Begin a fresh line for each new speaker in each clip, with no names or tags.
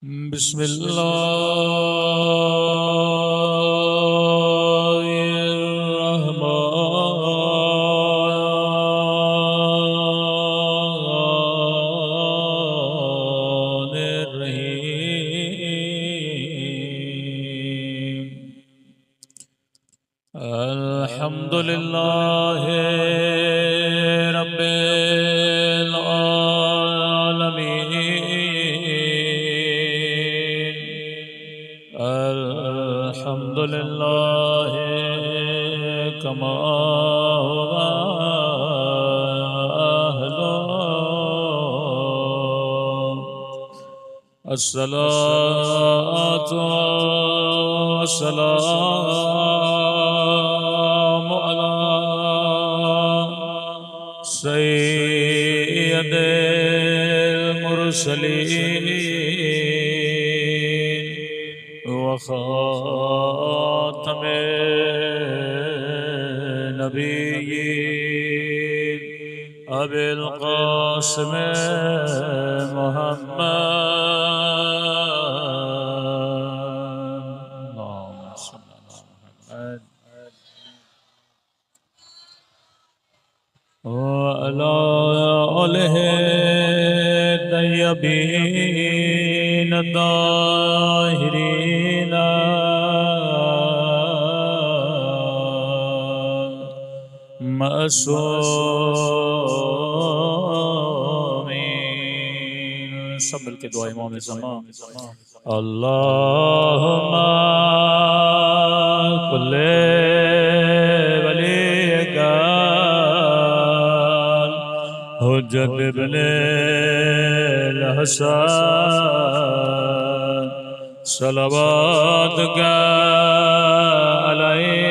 बिस्मिल्लाहिर्रहमानिर्रहीम। अल्हम्दुलिल्लाहि रब्बिल आलमीन। अल्हम्दुलिल्लाहि कमा हुवा अहलुहु। अस्सलातु वस्सलामु अला सय्यिदिल मुरसलीन व खातमिन नबिय्यीन अबिल क़ासिम वअला आलिहि तय्यबीन ताहिरीन मअसूमीन। सब मिलके दुआ इमाम ज़मा। अल्लाहुम्मा कुल्ले वलीका हुज्जत इब्ने हसन सलवात का अलैहि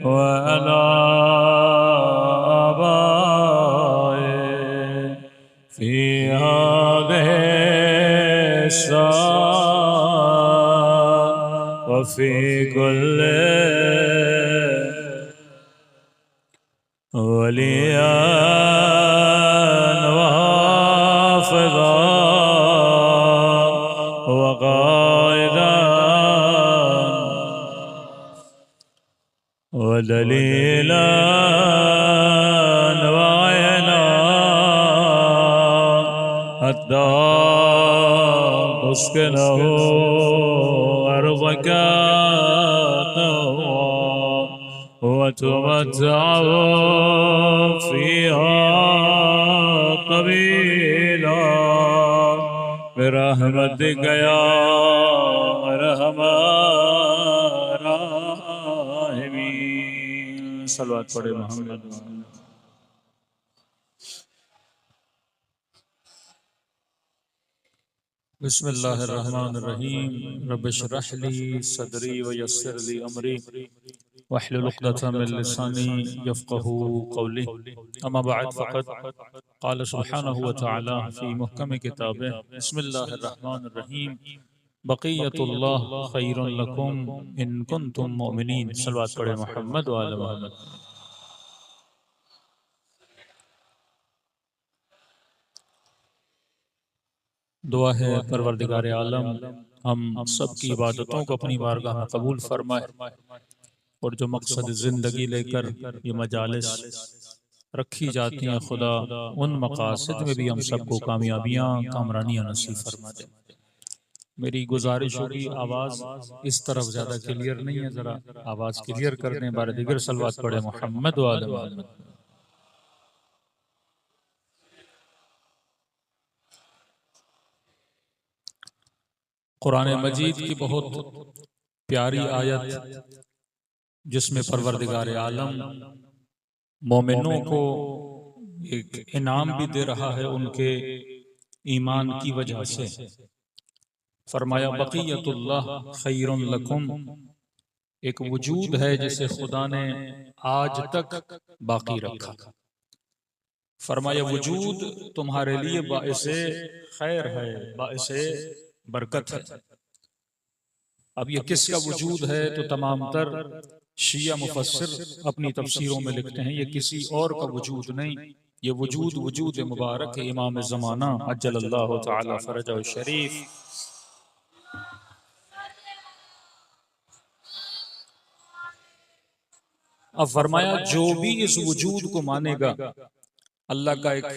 व अला आबाए फी हादिहि साअ व फी कुल्ली वलियान व हाफ़िज़ान व क़ाइदान व दलीलान व अयनान हत्ता तुस्किनहु अर्ज़का वतुमत्तअ फ़ीहा तवीला बिरहमतिक या अरहमर राहिमीन। सलवात पढ़े मोहम्मद। बिस्मिल्लाहिर्रहमानिर्रहीम। रब्बिश्रह ली सदरी व यस्सिर ली अमरी वहलुल उक़दतम मिन लिसानी यफ़क़हू क़ौली। अम्मा बअद फ़क़द क़ाल सुब्हानहु व तआला फ़ी मुहकम किताबिह बिस्मिल्लाहिर्रहमानिर्रहीम। बक़ियतुल्लाह ख़ैरुन लकुम इन कुन्तुम मुमिनीन। सलवात पढ़े मोहम्मद व आले मोहम्मद। दुआ है परवरदिगार आलम हम सब की इबादतों को अपनी बारगाह में कबूल फरमाए और जो मकसद ज़िंदगी लेकर ये मजालिस रखी जाती हैं खुदा उन मकासद में भी हम सबको कामयाबियाँ कामरानियाँ नसीब फरमा दे। मेरी गुजारिश होगी आवाज़ इस तरफ ज़्यादा क्लियर नहीं है, ज़रा आवाज़ क्लियर कर दें। बार दिगर सलवात पढ़े मोहम्मद व आले मोहम्मद। कुरान मजीद की बहुत प्यारी आयत जिसमें परवरदिगार आलम मोमिनों को एक इनाम भी दे रहा है उनके ईमान की वजह से। फरमाया बक़ियतुल्लाह खैरुन लकुम, एक वजूद है जिसे खुदा ने आज तक बाकी रखा। फरमाया वजूद तुम्हारे लिए बाइसे खैर है, बाइसे बरकत है। अब ये किसका वजूद है तो तमाम तर शिया मुफस्सिर अपनी तफसीरों में लिखते हैं ये किसी और का वजूद नहीं ये वजूद वजूद मुबारक है इमाम ज़माना अज्जलल्लाहु तआला फरजहु शरीफ। अब फरमाया जो भी इस वजूद को मानेगा, अल्लाह का एक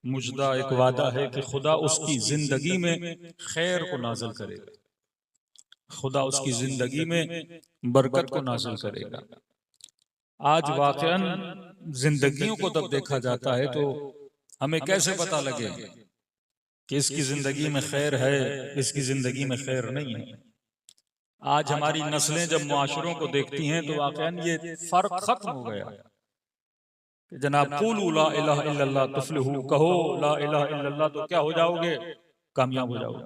मुजदा, एक वादा है कि खुदा उसकी जिंदगी में खैर को नाजिल करेगा, खुदा उसकी जिंदगी में बरकत को नाजिल करेगा। आज वाकईन जिंदगियों को जब देखा जाता है तो हमें कैसे पता लगे कि इसकी जिंदगी में खैर है, इसकी जिंदगी में खैर नहीं है। आज हमारी नस्लें जब मुआशरों को देखती हैं तो वाकईन ये फर्क खत्म हो गया कि जनाब क़ूलू ला इलाहा इल्लल्लाह तुफ्लिहू, कहो ला इलाहा इल्लल्लाह तो क्या हो जाओगे, कामयाब हो जाओगे।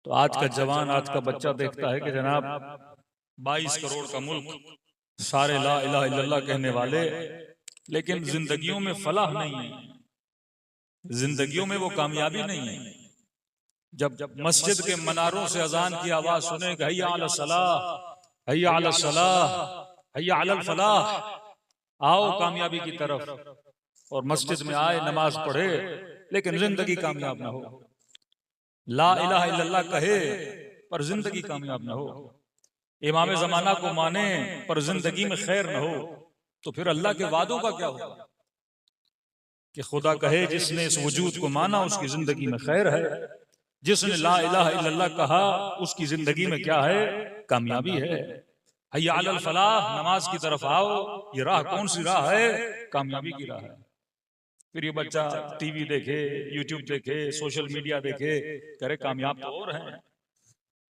तो आज का जवान, आज का बच्चा देखता है कि जनाब 22 करोड़ का मुल्क, सारे ला इलाहा इल्लल्लाह कहने वाले, लेकिन जिंदगियों में फलाह नहीं है, जिंदगियों में वो कामयाबी नहीं है। जब मस्जिद के मनारों से अजान की आवाज सुने कि हय्या अला सलाह, हय्या अला सलाह, हय्या अलल फलाह, आओ कामयाबी की तरफ, और मस्जिद में आए, नमाज पढ़े, लेकिन जिंदगी कामयाब ना हो, ला इलाहा इल्लल्लाह कहे पर जिंदगी कामयाब ना हो, इमाम ज़माना को माने पर जिंदगी में खैर न हो, तो फिर अल्लाह के वादों का क्या होगा कि खुदा कहे जिसने इस वजूद को माना उसकी जिंदगी में खैर है, जिसने ला इलाहा इल्लल्लाह कहा उसकी जिंदगी में क्या है, कामयाबी है। हय्या अलल फलाह, नमाज की तरफ आओ, ये राह कौन सी राह है, कामयाबी की राह है। फिर ये बच्चा टीवी देखे, यूट्यूब देखे, सोशल मीडिया देखे, करे कामयाब तो और हैं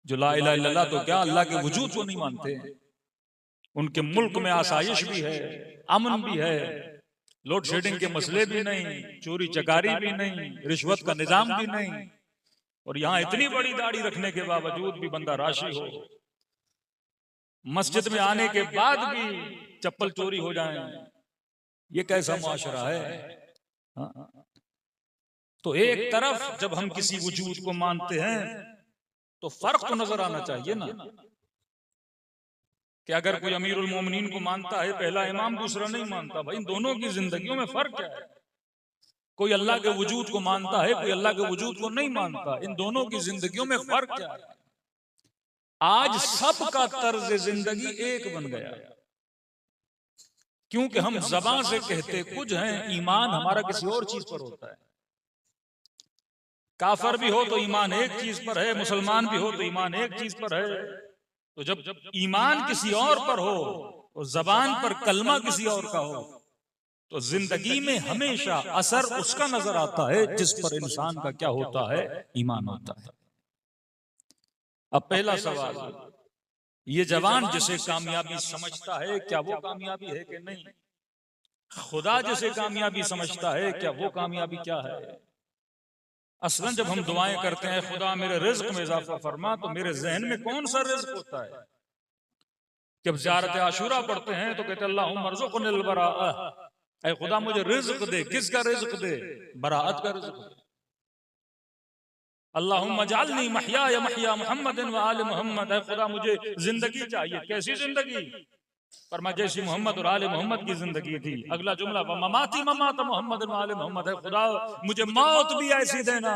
जो ला इलाहा इल्लल्लाह तो क्या अल्लाह के वजूद को नहीं मानते। उनके मुल्क में आसाइश भी है, अमन भी है, लोड शेडिंग के मसले भी नहीं, चोरी चकारी भी नहीं, रिश्वत का निजाम भी नहीं, और यहाँ इतनी बड़ी दाढ़ी रखने के बावजूद भी बंदा राशि हो, मस्जिद में आने के बाद भी चप्पल चोरी हो जाए, ये कैसा मुआशरा है। हाँ? तो एक तरफ जब हम किसी वजूद को मानते हैं तो फर्क तो नजर आना चाहिए ना, कि अगर कोई अमीरुल मोमिनीन को मानता है, पहला इमाम, दूसरा नहीं मानता, भाई इन दोनों की जिंदगियों में फर्क क्या है। कोई अल्लाह के वजूद को मानता है, कोई अल्लाह के वजूद को नहीं मानता, इन दोनों की जिंदगियों में फर्क क्या है। आज सबका तर्ज जिंदगी एक बन गया, क्योंकि हम ज़बान से कहते कुछ हैं, ईमान हमारा किसी और चीज पर होता है। काफर भी हो तो ईमान एक चीज पर है, मुसलमान भी हो तो ईमान एक चीज पर है। तो जब ईमान किसी और पर हो और जबान पर कलमा किसी और का हो, तो जिंदगी में हमेशा असर उसका नजर आता है जिस पर इंसान का क्या होता है, ईमान होता है। अब पहला सवाल, ये जवान जिसे कामयाबी समझता है, क्या वो कामयाबी है कि नहीं? खुदा जिसे कामयाबी समझता है, क्या वो कामयाबी क्या है? असलन जब हम दुआएं करते हैं खुदा मेरे रिज्क में इजाफा फरमा, तो मेरे जहन में कौन सा रिज्क होता है? जब ज़ियारत आशूरा पढ़ते हैं तो कहते अल्लाहुम्मा अर्ज़ुक़निल बराअ, ऐ खुदा मुझे रिज्क दे। किसका रिज्क दे? बराअत का रिज्क दे। अल्लाहुम्मा जअलनी महयाया महया मुहम्मदिन व आले मुहम्मद, ऐ खुदा मुझे जिंदगी चाहिए। कैसी जिंदगी? फरमा जैसी मोहम्मद और आले मोहम्मद की जिंदगी थी। अगला जुमला व ममाती ममात मोहम्मद व आले मोहम्मद, है खुदा मुझे मौत भी ऐसी देना।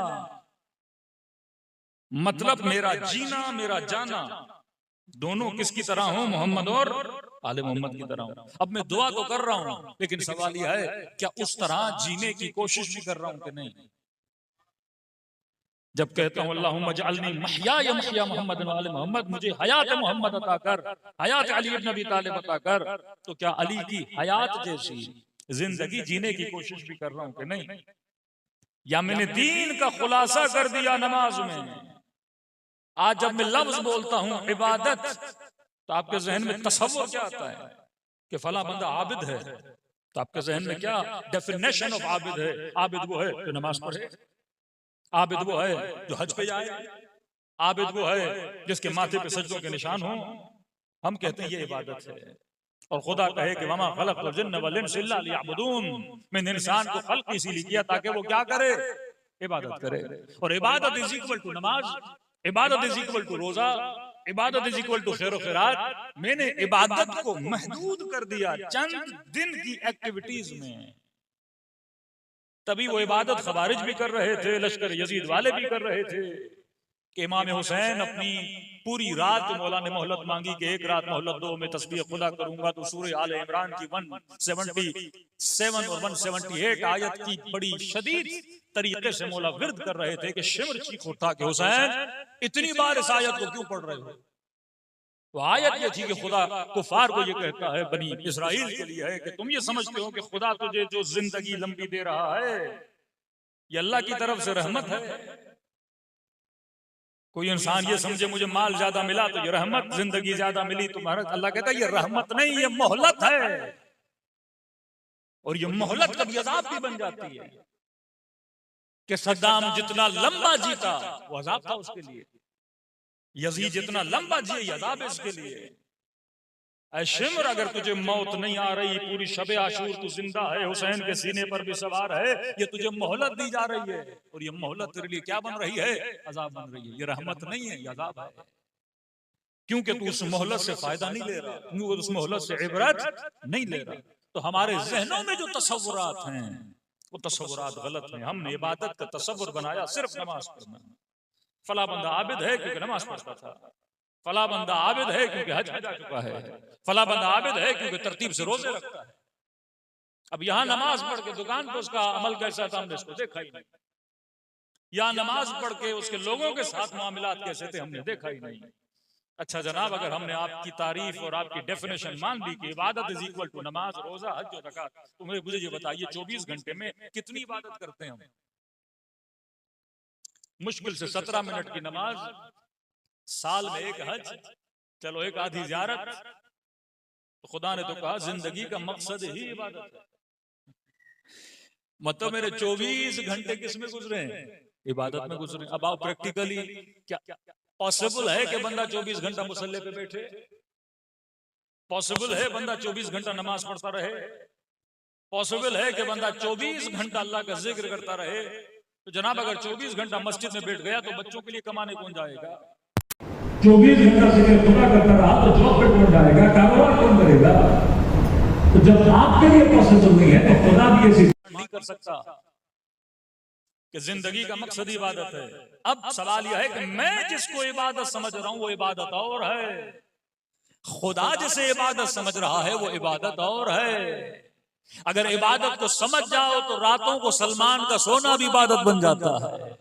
मतलब मेरा जीना मेरा जाना दोनों किसकी तरह हो? मोहम्मद और आले मोहम्मद की तरह हो। अब मैं दुआ तो कर रहा हूं, लेकिन सवाल यह है क्या उस तरह जीने की कोशिश भी कर रहा हूं कि नहीं? जब कहता हूं अल्लाहुम्मा जअलनी महयाया महया मोहम्मद व आले मोहम्मद, मुझे हयात मोहम्मद अता कर, हयात अली इब्न अबी तालिब अता कर, तो क्या अली की हयात जैसी जिंदगी जीने की कोशिश भी कर रहा हूं कि नहीं? या मैंने दीन का खुलासा कर दिया नमाज में? आज जब मैं लफ्ज बोलता हूं इबादत, तो आपके जहन में तसव्वुर क्या आता है कि फला बंदा आबिद है? तो आपके जहन में क्या डेफिनेशन ऑफ आबिद है? आबिद वो है जो नमाज पढ़े, आबिद वो है जो हज पे जाए, आबिद वो है जिसके माथे पे सजदों के निशान हो। हम कहते हैं ये इबादत है। और खुदा कहे कि वमा खलक़तुल जिन्न वल इंसा इल्ला लियअबुदून, मैंने इंसान को खल्क इसीलिए किया ताकि वो क्या करे? इबादत करे। और इबादत इज इक्वल टू नमाज, इबादत इज इक्वल टू रोजा, इबादत इज इक्वल टू खैर व खैरात। मैंने इबादत को महदूद कर दिया चंद दिन की एक्टिविटीज में। तभी वो इबादत खवारिज भी कर रहे थे, लश्कर यजीद वाले भी कर रहे थे कि इमाम हुसैन अपनी पूरी रात मौला ने मोहलत मांगी कि एक रात मोहलत दो, मैं तस्बीह खुदा करूंगा। तो सूरह आले इमरान की 177 और 178 आयत की बड़ी शदीद तरीके से मौला विर्द कर रहे थे कि शिमर चीख उठा कि हुसैन इतनी बार इस आयत को क्यों पढ़ रहे हो। तो आयत ये थी कि खुदा कुफार को ये कहता है, बनी इस्राइल के लिए है कि तुम ये समझते हो कि खुदा तुझे जो जिंदगी लंबी दे रहा है ये अल्लाह की तरफ से रहमत है। कोई इंसान ये समझे मुझे माल ज्यादा मिला तो ये रहमत, जिंदगी ज्यादा मिली तुम्हारा, अल्लाह कहता है ये रहमत नहीं, ये मोहलत है। और ये मोहलत कभी अजाब भी बन जाती है कि सद्दाम जितना लंबा जीता वो अजाब था उसके लिए, यजीद जितना लंबा जिए अजाब है इसके लिए। ऐ शिमर अगर तुझे मौत नहीं आ रही, पूरी शबे आशूर तू जिंदा है, हुसैन के सीने पर भी सवार है, ये तुझे मोहलत दी जा रही है। और ये मोहलत तेरे लिए क्या बन रही है? अजाब बन रही है। ये रहमत नहीं है, ये अजाब है, क्योंकि तू उस मोहलत से फायदा नहीं ले रहा, क्योंकि उस मोहलत से इबरत नहीं ले रहा। तो हमारे जहनों में जो तसव्वुरात हैं वो तसव्वुरात गलत हैं। हमने इबादत का तसव्वुर बनाया सिर्फ नमाज पढ़ना। फला बंदा आबिद है क्योंकि नमाज पढ़ता था, फला बंदा आबिद है क्योंकि हज पे जा चुका है, फला बंदा आबिद है क्योंकि तरतीब से रोजे रखता है। अब यहाँ नमाज पढ़ के दुकान पर उसका अमल कैसा था हमने इसको देखा ही नहीं, या नमाज पढ़ के उसके लोगों के साथ मामलात कैसे थे हमने देखा ही नहीं। अच्छा जनाब, अगर हमने आपकी तारीफ और आपकी डेफिनेशन मान ली कि इबादत इज इक्वल टू नमाज, रोजा, हज और ज़कात, तो मुझे ये बताइए 24 घंटे में कितनी इबादत करते हैं हम? मुश्किल से 17 मिनट की नमाज, साल में एक हज, चलो एक आधी ज़ियारत। तो खुदा ने तो कहा जिंदगी का मकसद ही इबादत है। मतलब मेरे 24 घंटे किसमें गुजरे हैं? इबादत में गुजरे। अब आओ प्रैक्टिकली क्या पॉसिबल है कि बंदा 24 घंटा मुसल्ले पे बैठे? पॉसिबल है बंदा 24 घंटा नमाज पढ़ता रहे? पॉसिबल है कि बंदा 24 घंटा अल्लाह का जिक्र करता रहे? तो जनाब अगर 24 घंटा मस्जिद में बैठ गया तो बच्चों के लिए कमाने कौन जाएगा? 24 घंटा जिक्र खुदा करता रहा तो जॉब पे कौन जाएगा? कारोबार कौन करेगा? तो जब आपके लिए पॉसिबल नहीं है तो खुदा भी ऐसी नहीं कर सकता कि जिंदगी का मकसद इबादत है। अब सवाल यह है कि मैं जिसको इबादत समझ रहा हूं वो इबादत और है, खुदा जिसे इबादत समझ रहा है वो इबादत और है। अगर इबादत को समझ जाओ तो रातों को सलमान का सोना भी इबादत बन जाता है।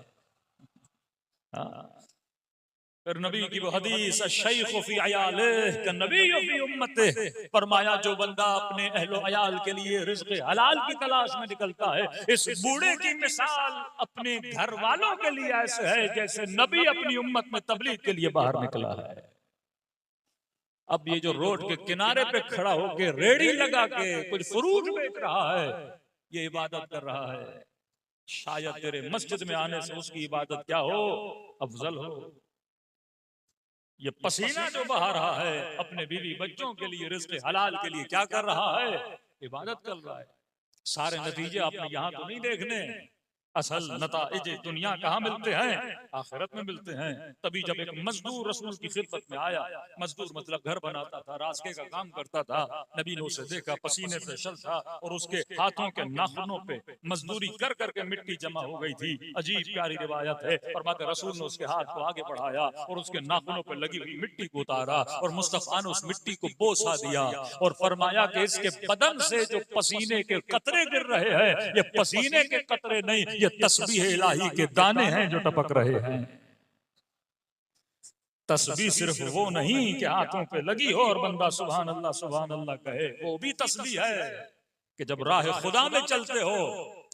फिर नबी की वो हदीस शैख़ फी अयालिह का नबी फी उम्मतिह, फरमाया जो बंदा अपने अहलो अयाल के लिए रिज़्क़ हलाल की तलाश में निकलता है, इस बूढ़े की मिसाल अपने घर वालों के लिए ऐसे है जैसे नबी अपनी उम्मत में तबलीग के लिए बाहर निकला है। अब ये जो रोड के किनारे पे खड़ा होके रेडी लगा के कुछ फ्रूट बेच रहा है, ये इबादत कर रहा है। शायद तेरे मस्जिद में आने से उसकी इबादत क्या हो, अफजल हो। ये पसीना जो बहा रहा है अपने बीवी बच्चों के लिए रिज़्क़ हलाल के लिए क्या कर रहा है? इबादत कर रहा है। सारे नतीजे आपने यहाँ तो नहीं देखने, असल नताइज दुनिया कहाँ मिलते हैं? आखिरत में मिलते हैं। तभी जब एक मजदूर रसूल की खिदमत में आया, मजदूर मतलब घर बनाता था, रास्ते का काम करता था, नबी ने उसे देखा, पसीने से शल था और उसके हाथों के नाखूनों पे मजदूरी कर करके मिट्टी जमा हो गई थी। अजीब प्यारी रिवायत है। फरमाते रसूल ने उसके हाथ को आगे बढ़ाया और उसके नाखूनों पर लगी हुई मिट्टी को उतारा और मुस्तफा ने उस मिट्टी को बोसा दिया और फरमाया कि इसके बदन से जो पसीने के कतरे गिर रहे हैं, ये पसीने के कतरे नहीं, ये तस्बीह इलाही के दाने हैं जो टपक रहे हैं। तस्बीह सिर्फ वो नहीं कि हाथों पे लगी हो और बंदा सुभान अल्लाह कहे, वो भी तस्बीह है कि जब राह खुदा में चलते हो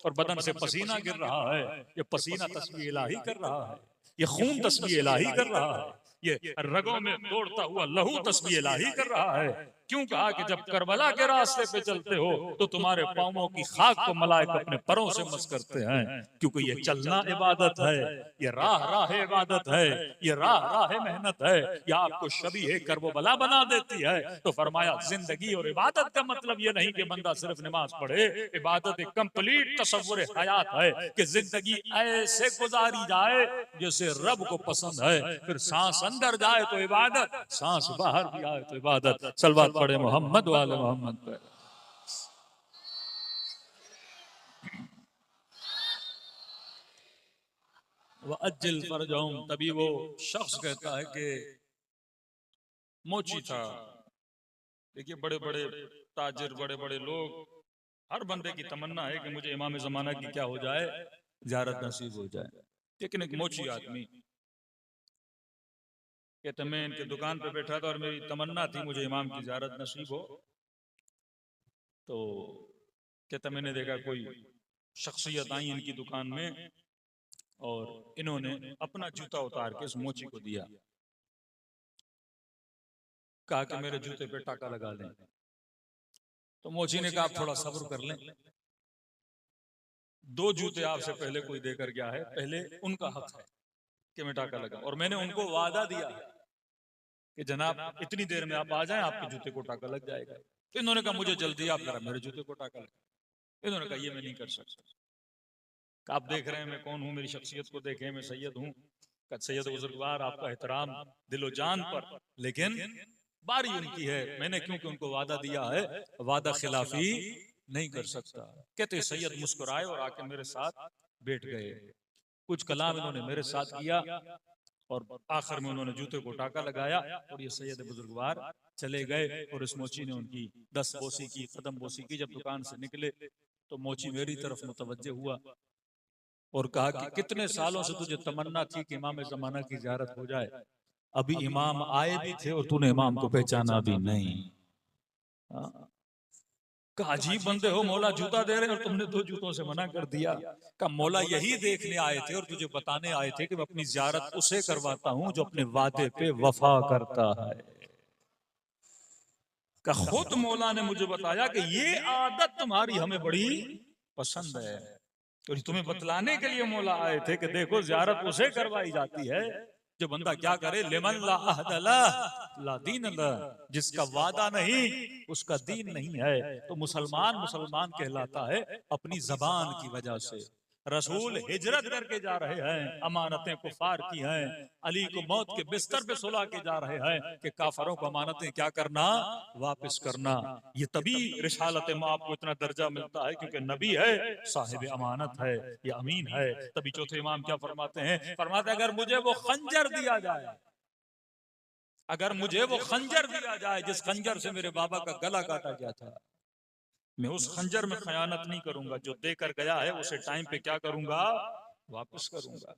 और बदन से पसीना गिर रहा है, ये पसीना तस्बीह इलाही कर रहा है, ये खून तस्बीह इलाही कर रहा है, ये रगों में दौड़ता हुआ लहू तस्बीह इलाही कर रहा है। क्यों कहा कि जब करबला के रास्ते पे चलते हो तो तुम्हारे पांवों की खाक को मलाइका अपने परों से मस करते हैं, क्योंकि ये चलना इबादत है, ये राह इबादत है, ये राह मेहनत है, ये आपको शबीह करबला बना देती है। तो फरमाया जिंदगी और इबादत का मतलब ये नहीं कि बंदा सिर्फ नमाज पढ़े, इबादत एक कंप्लीट तसव्वुर हयात है कि जिंदगी ऐसे गुजारी जाए जैसे रब को पसंद है। फिर सांस अंदर जाए तो इबादत, सांस बाहर भी आए तो इबादत। सलवात पढ़े मोहम्मद वाले मोहम्मद पे। वह अज्जल फरजहुम, तभी वो शख्स कहता है कि मोची था। देखिए बड़े बड़े ताजिर, बड़े बड़े लोग, हर बंदे की तमन्ना है कि मुझे इमाम जमाना की क्या हो जाए, ज़ियारत नसीब हो जाए। लेकिन एक मोची आदमी कहते मैं इनकी दुकान पे बैठा था और मेरी तमन्ना थी मुझे इमाम की ज़ियारत नसीब हो। तो कहता मैंने देखा कोई शख्सियत आई इनकी दुकान में और इन्होंने अपना जूता उतार के उस मोची को दिया, कहा कि मेरे जूते पे टाका लगा लें। तो मोची ने कहा आप थोड़ा सब्र कर लें, 2 जूते आपसे पहले कोई देकर गया है, पहले उनका हक है कि मैं टाका लगा, और मैंने उनको वादा दिया कि जनाब इतनी देर में आप आ जाएं, आपके जूते को टाका लग जाएगा। तो इन्होंने कहा मुझे जल्दी, आप जरा मेरे जूते को टाका लगा। इन्होंने कहा ये मैं नहीं कर सकता। आप देख रहे हैं मैं कौन हूं, मेरी शख्सियत को देखें, मैं सैयद हूं। सैयद बुजुर्गवार, आपका एहतराम दिलो जान पर, लेकिन बारी उनकी है, मैंने क्योंकि उनको वादा दिया है, वादा खिलाफी नहीं कर सकता। कहते सैयद मुस्कुराए और आके मेरे साथ बैठ गए। कुछ कलाम इन्होंने मेरे साथ किया और आखिर में उन्होंने जूते को टाका लगाया और ये सैयद बुजुर्गवार चले गए। और इस मोची ने उनकी 10 बोसी की, कदम बोसी की। जब दुकान से निकले तो मोची मेरी तरफ मुतवज्जे हुआ और कहा कि कितने सालों से तुझे तमन्ना थी कि इमाम ज़माना की ज़ियारत हो जाए, अभी इमाम आए भी थे और तूने इमाम को पहचाना भी नहीं। का अजीब बंदे हो, मौला जूता दे रहे और तुमने 2 जूतों से मना कर दिया। का मौला यही देखने आए थे और तुझे बताने आए थे कि मैं अपनी ज़ियारत उसे करवाता हूं जो अपने वादे पे वफा करता है। का खुद मौला ने मुझे बताया कि ये आदत तुम्हारी हमें बड़ी पसंद है, और तुम्हें बतलाने के लिए मौला आए थे कि देखो ज़ियारत उसे करवाई जाती है जो बंदा क्या करे, लिमन ला अहद लह ला दीन लह, जिसका वादा नहीं उसका दीन नहीं है। तो मुसलमान मुसलमान कहलाता है अपनी जबान की वजह से। रसूल हिजरत करके जा रहे हैं, अमानतें कुफार की हैं, अली को मौत के बिस्तर पे सुला के जा रहे हैं कि काफरों को अमानतें क्या करना, वापस करना। ये तभी रिसालत में आपको इतना दर्जा मिलता है क्योंकि नबी है, साहिब अमानत है, ये अमीन है। तभी चौथे इमाम क्या फरमाते हैं, फरमाते अगर मुझे वो खंजर दिया जाए, अगर मुझे वो खंजर दिया जाए जिस खंजर से मेरे बाबा का गला काटा गया था, मैं उस खंजर में खयानत नहीं करूंगा। जो देकर गया है उसे टाइम पे क्या करूंगा, वापस करूंगा।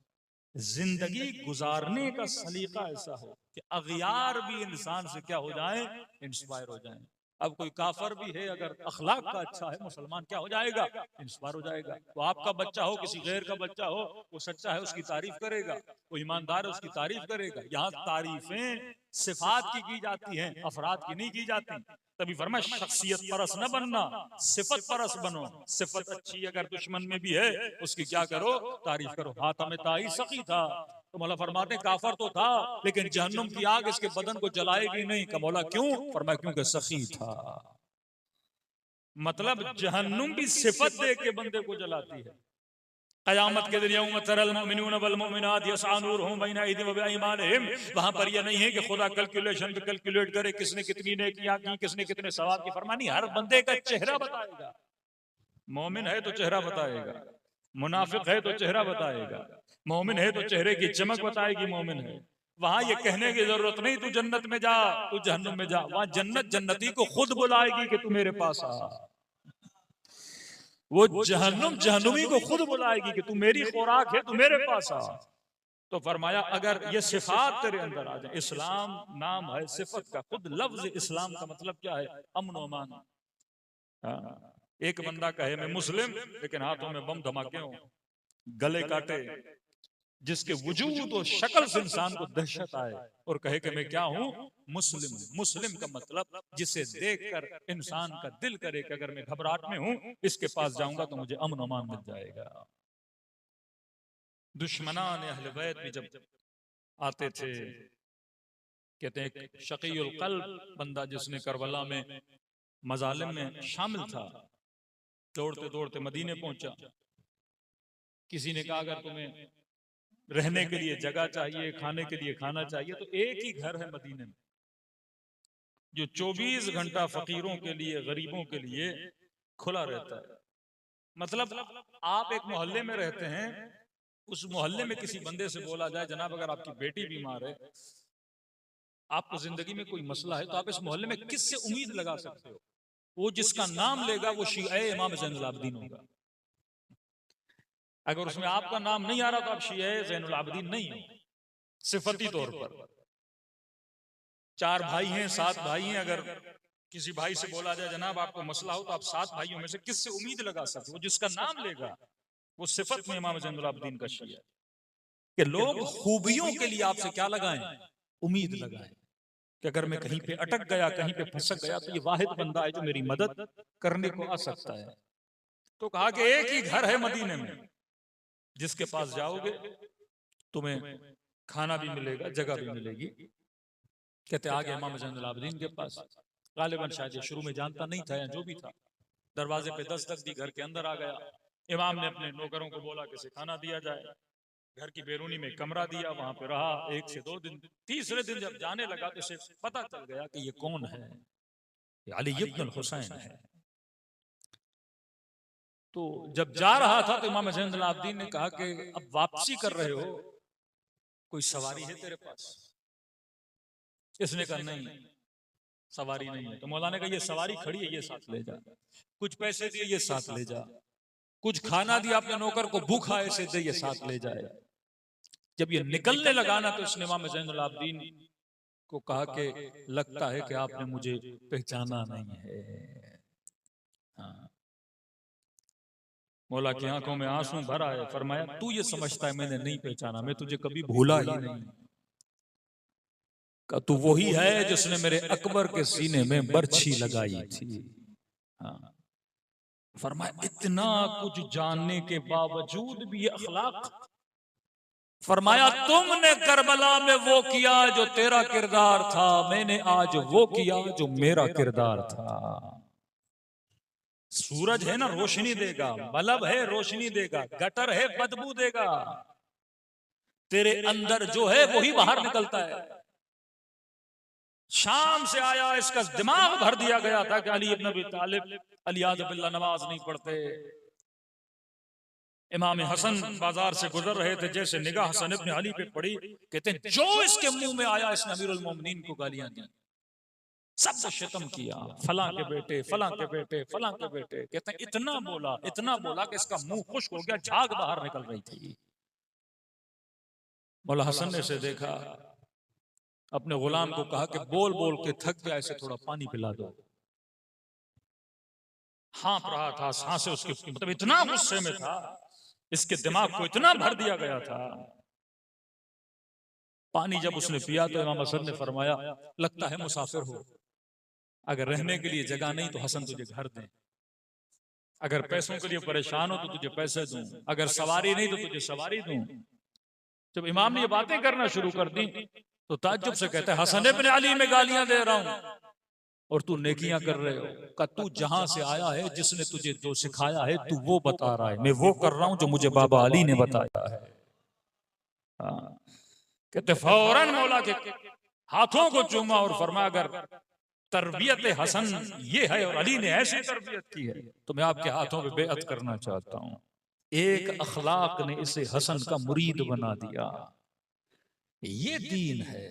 जिंदगी गुजारने का सलीका ऐसा हो कि अगियार भी इंसान से क्या हो जाए, इंस्पायर हो जाए। अब कोई काफर भी है, अगर अखलाक का अच्छा है, मुसलमान क्या हो जाएगा, इंस्पायर हो जाएगा। वो आपका बच्चा हो, किसी गैर का बच्चा हो, वो सच्चा है उसकी तारीफ करेगा, वो ईमानदार है उसकी तारीफ करेगा। यहाँ तारीफें सिफात की जाती हैं, अफराद की नहीं की जाती। तभी फरमाया शख्सियत परस न बनना, सिफत परस बनो। सिफत अच्छी अगर दुश्मन में भी है उसकी क्या करो, तारीफ करो। हातम ताई सखी था, तो मौला फरमाते काफर तो था लेकिन जहन्नुम की आग इसके बदन को जलाएगी नहीं। का मौला क्यों, फरमाया क्योंकि सखी था। मतलब जहन्नुम भी सिफत दे के बंदे को जलाती है। क़यामत के दिन यौम तरल मुमिनून वल मुमिनात यसअ नूरुहुम बैन अयदीहिम व बिअयमानिहिम, वहां पर यह नहीं है कि खुदा कैलकुलेशन पे कैलकुलेट करे किसने कितनी नेकियां की, किसने कितने सवाब की। फरमानी हर बंदे का चेहरा बताएगा। मोमिन है तो चेहरा बताएगा, मुनाफिक है तो चेहरा बताएगा, मोमिन है तो चेहरे की चमक बताएगी मोमिन है। वहां ये कहने की जरूरत नहीं तू जन्नत में जा, तू जहन्नुम में जा। वहां जन्नत जन्नती को खुद बुलाएगी कि तू मेरे पास आ। वो जहन्नुम जहन्नुमी को खुद बुलाएगी कि तू मेरी खुराक है, तू मेरे पास आ। तो फरमाया अगर ये सिफात तेरे अंदर आ जाए, इस्लाम नाम है सिफत का। खुद लफ्ज इस्लाम का मतलब क्या है, अमन व अमान। एक बंदा कहे मैं मुस्लिम लेकिन हाथों में बम धमाके हो, गले काटे, जिसके वजूद और शक्ल से इंसान को दहशत आए और कहे कि मैं क्या हूं, मुस्लिम हूं। मुस्लिम का मतलब जिसे देखकर इंसान का दिल करे कि अगर मैं घबराहट में हूं, इसके पास जाऊंगा तो मुझे अमन अमान मिल जाएगा। दुश्मनान अहले बैत भी जब आते थे, कहते हैं एक शकीउल कल्ब बंदा जिसने करबला में मजालिम में शामिल था, दौड़ते दौड़ते मदीने पहुंचा। किसी ने कहा अगर तुम्हें रहने के लिए जगह चाहिए, खाने के लिए खाना चाहिए, तो एक ही घर है मदीने में जो 24 घंटा फकीरों के लिए, गरीबों के लिए खुला रहता है। मतलब आप एक मोहल्ले में रहते हैं, उस मोहल्ले में किसी बंदे से बोला जाए जनाब अगर आपकी बेटी बीमार है, आपको जिंदगी में कोई मसला है, तो आप इस मोहल्ले में किससे उम्मीद लगा सकते हो? वो जिसका नाम लेगा वो शिया इमाम ज़ैनुल आबिदीन होगा। अगर उसमें आपका नाम नहीं आ रहा तो आप शिया ज़ैनुल आबिदीन नहीं हो सिफती तौर पर। 4 भाई हैं, 7 भाई हैं, अगर किसी भाई से बोला जाए जनाब आपको मसला हो, तो आप 7 भाइयों में से किससे उम्मीद लगा सकते हो? जिसका नाम लेगा वो सिफत में इमाम ज़ैनुल आबिदीन का शिया है कि लोग खूबियों के लिए आपसे क्या लगाएं? उम्मीद लगाएं कि अगर मैं कहीं पे अटक गया, कहीं पे फंसक गया, तो ये वाहिद बंदा है जो मेरी मदद करने को आ सकता है। तो कहा कि एक ही घर है मदीने में जिसके पास जाओगे तुम्हें खाना भी मिलेगा, जगह भी मिलेगी। कहते आगे इमाम ज़ैनुल आबिदीन के पास, गालिबन शायद शुरू में जानता नहीं था या जो भी था, दरवाजे पे दस्तक दी, घर के अंदर आ गया। इमाम ने अपने नौकरों को बोला कि खाना दिया जाए। घर की बैरूनी में कमरा दिया, वहां पे रहा 1 से 2 दिन। तीसरे दिन जब जाने लगा तो इसे पता चल गया कि ये कौन है, ये अली इब्न हुसैन है। तो जब जा रहा था तो इमाम ज़ैनुल आबिदीन ने कहा कि अब वापसी कर रहे हो, कोई सवारी है तेरे पास? इसने कहा नहीं, सवारी नहीं है। तो मौलाना का ये सवारी खड़ी है, ये साथ ले जा। कुछ पैसे दिए, ये साथ ले जा। कुछ खाना दिया अपने नौकर को, भूखा ऐसे दे, ये साथ ले जाए। जब ये निकलने लगा ना तो इसने इमाम ज़ैनुल आबिदीन को कहा कि लगता है कि आपने मुझे पहचाना नहीं है। हाँ। मौला की आंखों में आंसू भर आए, फरमाया तू ये समझता है मैंने नहीं पहचाना, मैं तुझे कभी भूला ही नहीं। का तू वही है जिसने मेरे अकबर के सीने में बर्छी लगाई थी। हाँ। फरमाया इतना कुछ जानने के बावजूद भी ये अखलाक। फरमाया तुमने करबला में वो किया जो तेरा किरदार था, मैंने आज वो किया जो मेरा किरदार था। सूरज है ना रोशनी देगा, बल्ब है रोशनी देगा, गटर है बदबू देगा, तेरे अंदर जो है वही बाहर निकलता है। शाम से आया, इसका दिमाग भर दिया गया था कि अली इब्न अबी तालिब अलियाद बिल्लाह नमाज नहीं पढ़ते। इमाम हसन बाजार से गुजर रहे थे, जैसे निगाह हसन इब्न अली पे पड़ी, कहते हैं जो इसके मुंह में आया इसने अमीरुल मोमिनीन को गालियां दी, सबको शतम किया, फलां के बेटे, फलां के बेटे, फलां के बेटे। कहते हैं इतना बोला कि इसका मुंह खुश्क हो गया, झाग बाहर निकल रही थी। मौला हसन ने इसे देखा, अपने गुलाम को कहा कि बोल बोल के थक गया, इसे थोड़ा पानी पिला दो। हाँफ रहा था, सांसें उसकी, मतलब इतना गुस्से में था, इसके दिमाग को इतना भर दिया गया था। पानी जब उसने पिया तो इमाम हसन ने फरमाया लगता है मुसाफिर हो, अगर रहने के लिए जगह नहीं तो हसन तुझे घर दें, अगर पैसों के लिए परेशान हो तो तुझे पैसे दूं, अगर सवारी नहीं तो तुझे सवारी दूं। जब इमाम ने ये बातें करना शुरू कर दी तो ताज्जुब से कहते हैं हसन इब्न अली में गालियां दे रहा हूं और तू नेकियां कर रहे हो। का तू जहां से आया है, जिसने तुझे जो सिखाया है तू वो बता रहा है, मैं वो कर रहा हूं जो मुझे बाबा अली ने बताया है। हाँ। कहते फौरन मौला के हाथों को चूमा और फरमाया अगर तरबियत हसन ये है और अली ने ऐसी तरबियत की है तो मैं आपके हाथों पे बेअत करना चाहता हूं। एक अखलाक ने इसे हसन का मुरीद बना दिया। ये दीन है,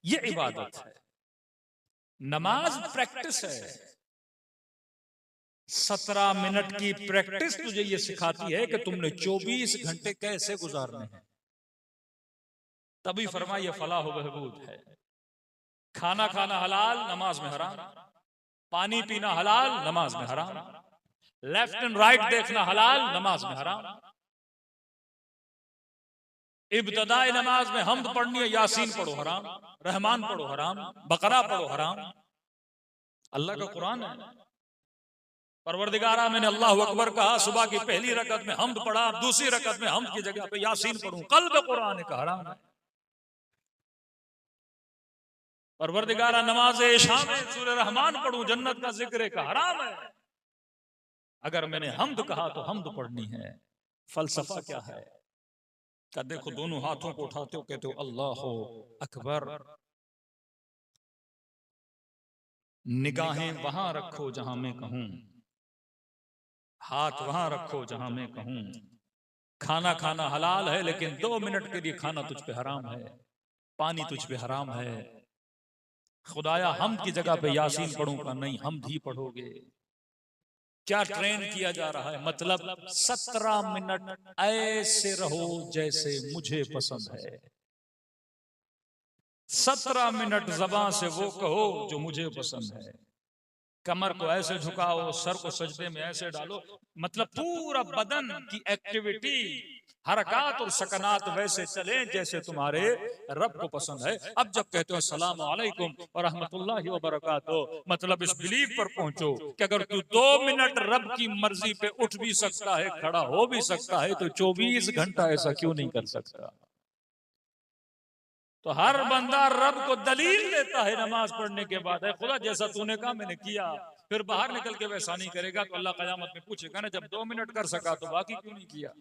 ये इबादत है। नमाज प्रैक्टिस है। 17 मिनट की प्रैक्टिस तुझे ये सिखाती है कि तुमने 24 घंटे कैसे गुजारने हैं। तभी फरमाइए फलाह बहबूद है। खाना खाना हलाल, नमाज में हराम। पानी पीना हलाल, नमाज में हराम। लेफ्ट एंड राइट देखना हलाल, नमाज में हराम। इब्तदाई नमाज में हम्द पढ़नी है, यासीन पढ़ो हराम, रहमान पढ़ो हराम, बकरा पढ़ो हराम। अल्लाह का कुरान है। परवरदिगारा मैंने अल्लाह अकबर कहा, सुबह की पहली रकत में हम्द पढ़ा, दूसरी रकत में हम्द की जगह पे यासीन पढ़ूं, कल्ब कुरान का हराम है। परवरदिगारा नमाज इशा में सूरह रहमान पढ़ूं, जन्नत का जिक्र का हराम है। अगर मैंने हम्द कहा तो हम्द पढ़नी है। फलसफा क्या है? का देखो दोनों हाथों को उठाते हो, कहते हो अल्लाह अकबर। निगाहें वहां रखो जहां मैं कहूं, हाथ वहां रखो जहां मैं कहूं, खाना खाना हलाल है, लेकिन 2 मिनट के लिए खाना तुझ पे हराम है, पानी तुझ पे हराम है। खुदाया हम की जगह पे यासीन पढ़ूंगा, नहीं हम भी पढ़ोगे। क्या ट्रेन किया जा रहा है, मतलब 17 मिनट ऐसे रहो जैसे मुझे पसंद है। 17 मिनट ज़बान से वो कहो जो मुझे पसंद है। कमर को ऐसे झुकाओ, सर को सजदे में ऐसे डालो, मतलब पूरा बदन की एक्टिविटी, हरकत और सकनात वैसे चले जैसे तुम्हारे रब को पसंद है। अब जब कहते हो अस्सलाम वालेकुम व रहमतुल्लाहि व बरकातहू, मतलब इस बिलीव पर पहुंचो कि अगर तू 2 मिनट रब की मर्जी पे उठ भी सकता है, खड़ा हो भी सकता है, तो 24 घंटा ऐसा क्यों नहीं कर सकता। तो हर बंदा रब को दलील देता है नमाज पढ़ने के बाद, है खुदा जैसा तूने कहा मैंने किया। फिर बाहर निकल के वैसा नहीं करेगा तो अल्लाह क़यामत में पूछेगा ना, जब 2 मिनट कर सका तो बाकी क्यों नहीं किया।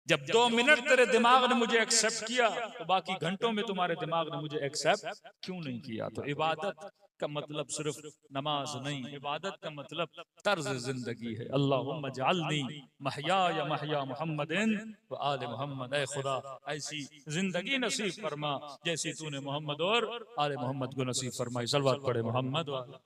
जब 2 मिनट तेरे दिमाग ने मुझे एक्सेप्ट किया तो बाकी घंटों में तुम्हारे दिमाग ने मुझे एक्सेप्ट क्यों नहीं किया। तो इबादत का मतलब सिर्फ नमाज नहीं, इबादत का मतलब तर्ज जिंदगी है। अल्लाहुम्मा जअलनी महया या महया मुहम्मदिन व आले मुहम्मद, ऐ खुदा ऐसी जिंदगी नसीब फरमा जैसी तूने मोहम्मद और आले मोहम्मद को नसीब फरमाई। सलवात पढ़े मोहम्मद वाला।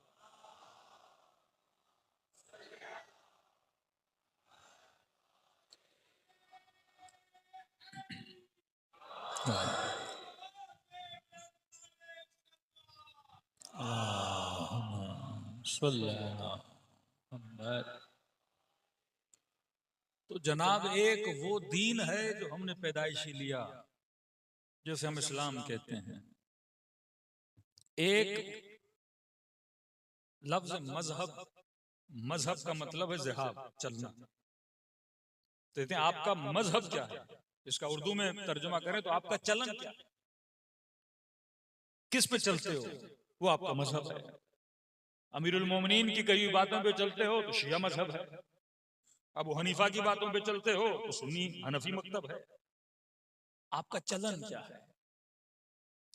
तो जनाब एक वो दीन है जो हमने पैदाइशी लिया, जैसे हम इस्लाम कहते हैं। एक लफ्ज मजहब, मजहब का मतलब है जिहाब, चलना। तो कहते हैं आपका मजहब क्या है, इसका उर्दू में तर्जुमा करें तो आपका चलन क्या है, किस पे चलते हो, वो आपका मजहब है। अमीरुल मोमिनीन की कई बातों पे चलते हो तो शिया मजहब है। अबू हनीफा की बातों पे चलते हो तो सुन्नी हनफी मकतब है। आपका चलन क्या है।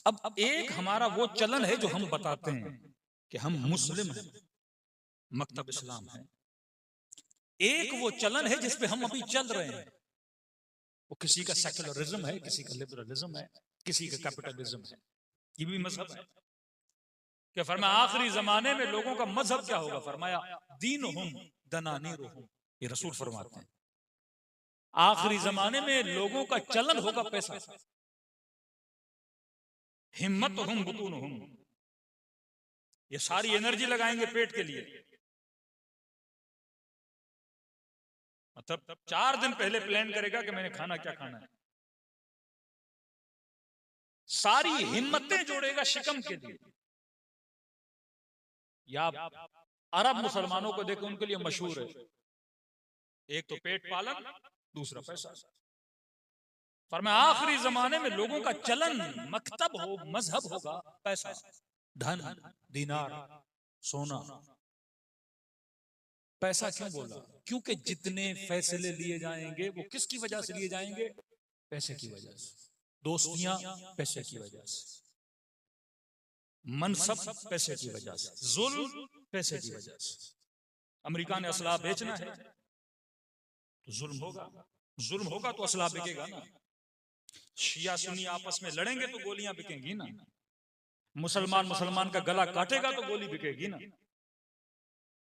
अब एक हमारा वो चलन है जो हम बताते हैं कि हम मुस्लिम हैं, मकतब इस्लाम है। एक वो चलन है जिसपे हम अभी चल रहे हैं, वो किसी का सेकुलरिज्म है, किसी का लिबरलिज्म है, किसी का कैपिटलिज्म है। ये भी मजहब है। कि फरमाया आखिरी जमाने में लोगों का मजहब क्या होगा, फरमाया दीनुहुम दनानीरुहुम, ये रसूल फरमाते हैं आखिरी जमाने में लोगों का चलन होगा पैसा, हिम्मतहुम बुतूनुहुम, ये सारी एनर्जी लगाएंगे पेट के लिए। मतलब 4 दिन पहले प्लान करेगा कि मैंने खाना क्या खाना है, सारी हिम्मतें जोड़ेगा शिकम के लिए। या अरब मुसलमानों को देखो, उनके लिए मशहूर है एक तो पेट पालन, दूसरा पैसा। फरमाया आखिरी जमाने में लोगों का चलन मकतब हो, मजहब होगा पैसा, धन, दीनार, सोना। पैसा क्यों बोला, क्योंकि जितने फैसले लिए जाएंगे वो किसकी वजह से लिए जाएंगे, पैसे की वजह से। दोस्तियां पैसे की वजह से, मनसब पैसे की वजह से, जुल्म पैसे की वजह से। अमेरिका ने असला बेचना है तो जुल्म होगा, जुल्म होगा तो असला बिकेगा ना। शिया सुन्नी आपस में लड़ेंगे तो गोलियां बिकेंगी ना। मुसलमान मुसलमान का गला काटेगा तो गोली बिकेगी ना।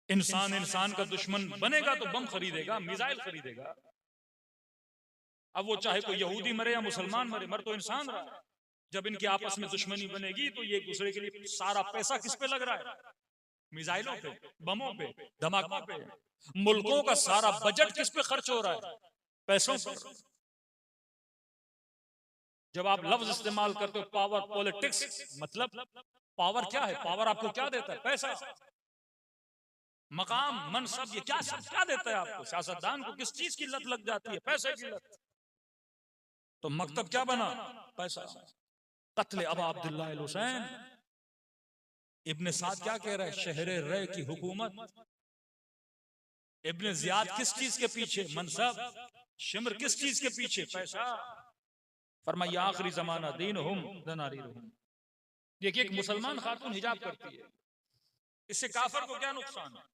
इंसान इंसान का दुश्मन बनेगा तो बम खरीदेगा, मिसाइल खरीदेगा। अब वो चाहे कोई यहूदी मरे या मुसलमान मरे, मर तो इंसान रहा है। जब इनकी आपस में दुश्मनी बनेगी तो ये एक दूसरे के लिए सारा पैसा किस पे लग रहा है, मिसाइलों पे, बमों पे, धमाकों पे। मुल्कों का सारा बजट किस पे खर्च हो रहा है, पैसों पर। जब आप लफ्ज इस्तेमाल करते हो पावर पॉलिटिक्स, मतलब पावर क्या है, पावर आपको क्या देता है, पैसा, मकाम, मनसब, ये क्या सब क्या देता है आपको। सियासतदान को किस चीज की लत लग जाती है, पैसे की लत। तो मकतब क्या बना, पैसा। कत्ले अबा अब्दुल्ला अल हुसैन, इब्ने साद क्या कह रहा है, शहर रे की हुकूमत। इब्ने जियाद किस चीज के पीछे, मनसब। शिमर किस चीज के पीछे, पैसा। फरमाया आखिरी जमाना दीनुहुम दनारीरुहुम। देखिए एक मुसलमान खातून हिजाब करती है, इससे काफिर को क्या नुकसान है।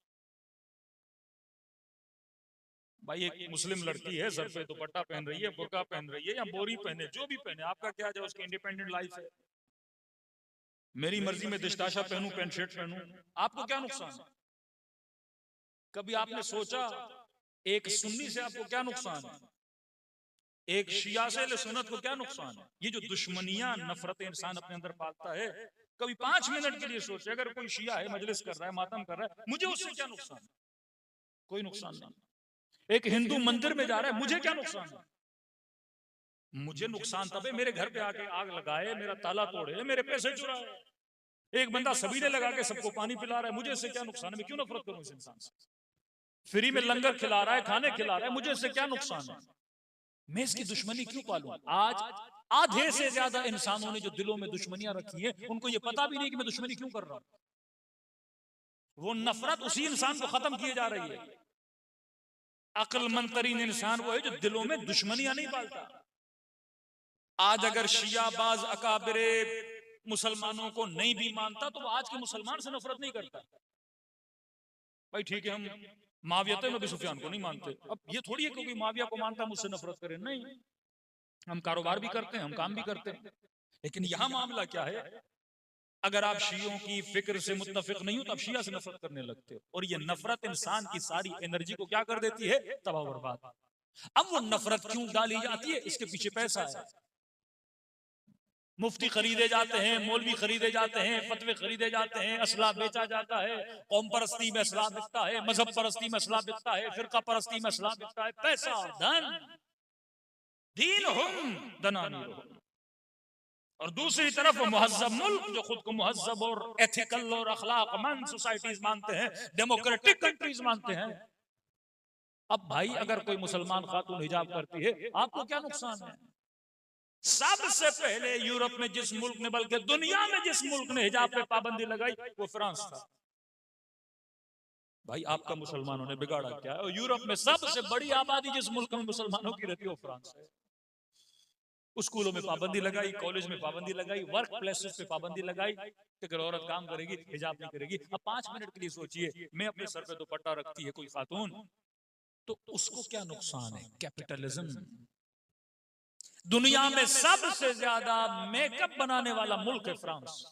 भाई एक मुस्लिम लड़की है, सर पे दुपट्टा पहन रही है, बुर्का पहन रही है या बोरी पहने, जो भी पहने, आपका क्या है, उसकी इंडिपेंडेंट लाइफ है। मेरी मर्जी में दिशताशा पहनूं, पैंट शर्ट पहनूं, आपको क्या नुकसान है? कभी आपने सोचा एक सुन्नी से आपको क्या नुकसान है, एक शिया से सुन्नत को क्या नुकसान है? ये जो दुश्मनियां नफरत इंसान अपने अंदर पालता है, कभी 5 मिनट के लिए सोचे, अगर कोई शिया है, मजलिस कर रहा है, मातम कर रहा है, मुझे उससे क्या नुकसान है? कोई नुकसान नहीं। एक हिंदू मंदिर में जा रहा है, मुझे क्या नुकसान है? मुझे नुकसान तब है मेरे घर पे आके आग लगाए, मेरा ताला तोड़े, मेरे पैसे चुराए। एक बंदा सबीले लगा के सबको पानी पिला रहा है, मुझे इससे क्या नुकसान है? मैं क्यों नफरत करूं इस इंसान से? फ्री में लंगर खिला रहा है, खाने खिला रहा है, मुझे इससे क्या नुकसान है? मैं इसकी दुश्मनी क्यों पालूं? आज आधे से ज्यादा इंसानों ने जो दिलों में दुश्मनियां रखी है, उनको ये पता भी नहीं कि मैं दुश्मनी क्यों कर रहा हूं। वो नफरत उसी इंसान को खत्म किए जा रही है। अक्लमंद तरीन इंसान वो है जो दिलों में दुश्मनियां नहीं पालता। आज अगर शियाबाज अकाबिरे मुसलमानों को नहीं भी मानता, तो वो आज के मुसलमान से नफरत नहीं करता। भाई ठीक है, हम माविया में भी सुफियान को नहीं मानते, अब ये थोड़ी है क्योंकि माविया को मानता मुझसे नफरत करें, नहीं, हम कारोबार भी करते हैं, हम काम भी करते हैं। लेकिन यहां मामला क्या है, अगर आप शियों की फिक्र से मुत्तफिक नहीं हो तो आप शिया से नफरत करने लगते हो, और ये नफरत इंसान की सारी एनर्जी को क्या कर देती है, तबाह बर्बाद। अब वो नफरत क्यों डाली जाती है, इसके पीछे पैसा है। मुफ्ती खरीदे जाते हैं, मौलवी खरीदे जाते हैं, फतवे खरीदे जाते हैं, असला बेचा जाता है, कौम परस्ती में असला बिकता है, मजहब परस्ती में असला बिकता है, फिरका परस्ती में असला बिकता है। पैसा, धन, दीन हुम दनानीर। और दूसरी तरफ मुहज्जब मुल्क जो खुद को मुहज्जब और एथिकल और अखलाकमंद सोसाइटीज मानते हैं, डेमोक्रेटिक कंट्रीज मानते हैं। अब भाई अगर कोई मुसलमान खातून हिजाब करती है, आपको क्या नुकसान है? सबसे पहले यूरोप में जिस मुल्क ने, बल्कि दुनिया में जिस मुल्क ने हिजाब पे पाबंदी लगाई, वो फ्रांस था। भाई आपका मुसलमानों ने बिगाड़ा क्या है? और यूरोप में सबसे बड़ी आबादी जिस मुल्क में मुसलमानों की रहती है, वो फ्रांस है। स्कूलों में पाबंदी लगाई, कॉलेज में पाबंदी लगाई, वर्क प्लेसेस पे पाबंदी लगाई कि अगर औरत काम करेगी हिजाब नहीं करेगी। अब 5 मिनट के लिए सोचिए, मैं अपने सर पे दुपट्टा रखती है कोई खातून, तो उसको क्या नुकसान है? कैपिटलिज्म। दुनिया में सबसे ज्यादा मेकअप बनाने वाला मुल्क है फ्रांस।